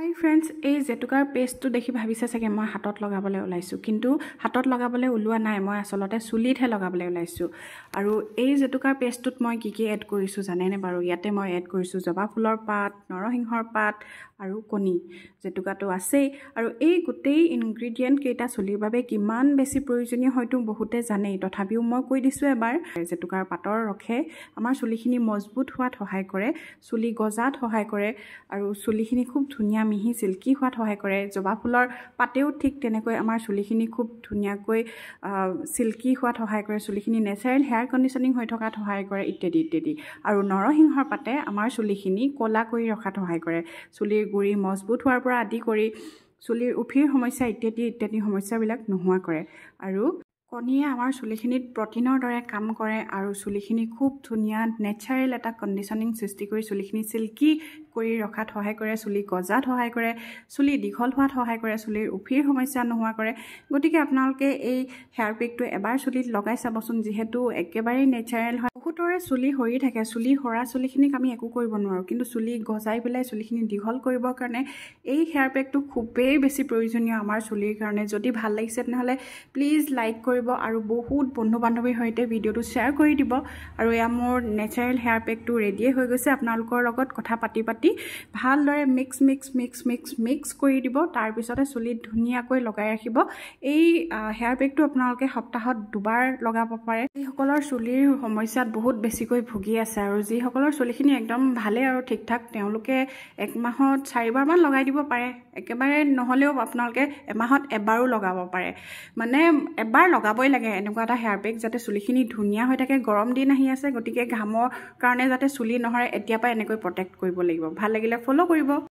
হাই friends, এই জেতুকাৰ পেষ্টটো দেখি ভাবিছে চাগে মই হাতত লগাবলৈ ওলাইছোঁ, কিন্তু হাতত লগাবলৈ ওলোৱা নাই, মই আচলতে চুলিতহে লগাবলৈ ওলাইছোঁ। আৰু এই জেতুকাৰ পেষ্টটোত মই কি এড কৰিছোঁ জানেনে বাৰু? ইয়াতে মই এড কৰিছোঁ জবা ফুলৰ পাত, নৰসিংহৰ পাত আৰু কণী। জেতুকাটো আছেই, আৰু এই গোটেই ইনগ্ৰিডিয়েণ্ট কেইটা চুলিৰ বাবে কিমান বেছি প্ৰয়োজনীয় হয়তো বহুতে জানেই, তথাপিও মই কৈ দিছোঁ এবাৰ। জেতুকাৰ পাতৰ ৰসে আমাৰ চুলিখিনি মজবুত হোৱাত সহায় কৰে, চুলি গজাত সহায় কৰে, আৰু চুলিখিনি খুব ধুনীয়া মিহি চিল্কি হোৱাত সহায় কৰে। জবা ফুলৰ পাতেও ঠিক তেনেকৈ আমাৰ চুলিখিনি খুব ধুনীয়াকৈ চিল্কি হোৱাত সহায় কৰে, চুলিখিনি নেচাৰেল হেয়াৰ কণ্ডিশ্যনিং হৈ থকাত সহায় কৰে, ইত্যাদি ইত্যাদি। আৰু নৰসিংহৰ পাতে আমাৰ চুলিখিনি ক'লা কৰি ৰখাত সহায় কৰে, চুলিৰ গুৰি মজবুত হোৱাৰ পৰা আদি কৰি চুলিৰ উফিৰ সমস্যা ইত্যাদি ইত্যাদি সমস্যাবিলাক নোহোৱা কৰে। আৰু কণীয়ে আমাৰ চুলিখিনিত প্ৰটিনৰ দৰে কাম কৰে, আৰু চুলিখিনি খুব ধুনীয়া নেচাৰেল এটা কণ্ডিশ্যনিং সৃষ্টি কৰি চুলিখিনি চিল্কি কৰি ৰখাত সহায় কৰে, চুলি গজাত সহায় কৰে, চুলি দীঘল হোৱাত সহায় কৰে, চুলিৰ উফিৰ সমস্যা নোহোৱা কৰে। গতিকে আপোনালোকে এই হেয়াৰ পেকটো এবাৰ চুলিত লগাই চাবচোন, যিহেতু একেবাৰেই নেচাৰেল হয়। বহুতৰে চুলি সৰি থাকে, চুলি সৰা চুলিখিনিক আমি একো কৰিব নোৱাৰোঁ, কিন্তু চুলি গজাই পেলাই চুলিখিনি দীঘল কৰিবৰ কাৰণে এই হেয়াৰ পেকটো খুবেই বেছি প্ৰয়োজনীয় আমাৰ চুলিৰ কাৰণে। যদি ভাল লাগিছে তেনেহ'লে প্লিজ লাইক কৰিব আৰু বহুত বন্ধু বান্ধৱীৰ সৈতে ভিডিঅ'টো শ্বেয়াৰ কৰি দিব। আৰু এয়া মোৰ নেচাৰেল হেয়াৰ পেকটো ৰেডিয়ে হৈ গৈছে। আপোনালোকৰ লগত কথা পাতি ভালদৰে মিক্স কৰি দিব, তাৰপিছতে চুলিত ধুনীয়াকৈ লগাই ৰাখিব। এই হেয়াৰ পেকটো আপোনালোকে সপ্তাহত 2 বাৰ লগাব পাৰে। যিসকলৰ চুলিৰ সমস্যাত বহুত বেছিকৈ ভুগি আছে, আৰু যিসকলৰ চুলিখিনি একদম ভালে আৰু ঠিক ঠাক, তেওঁলোকে 1 মাহত 4 বাৰমান লগাই দিব পাৰে। একেবাৰে নহ'লেও আপোনালোকে এমাহত এবাৰো লগাব পাৰে। মানে এবাৰ লগাবই লাগে এনেকুৱা এটা হেয়াৰ পেক, যাতে চুলিখিনি ধুনীয়া হৈ থাকে। গৰম দিন আহি আছে, গতিকে ঘামৰ কাৰণে যাতে চুলি নহৰে, এতিয়াৰ পৰা এনেকৈ প্ৰটেক্ট কৰিব লাগিব। ভাল লাগিলে ফ'ল' কৰিব।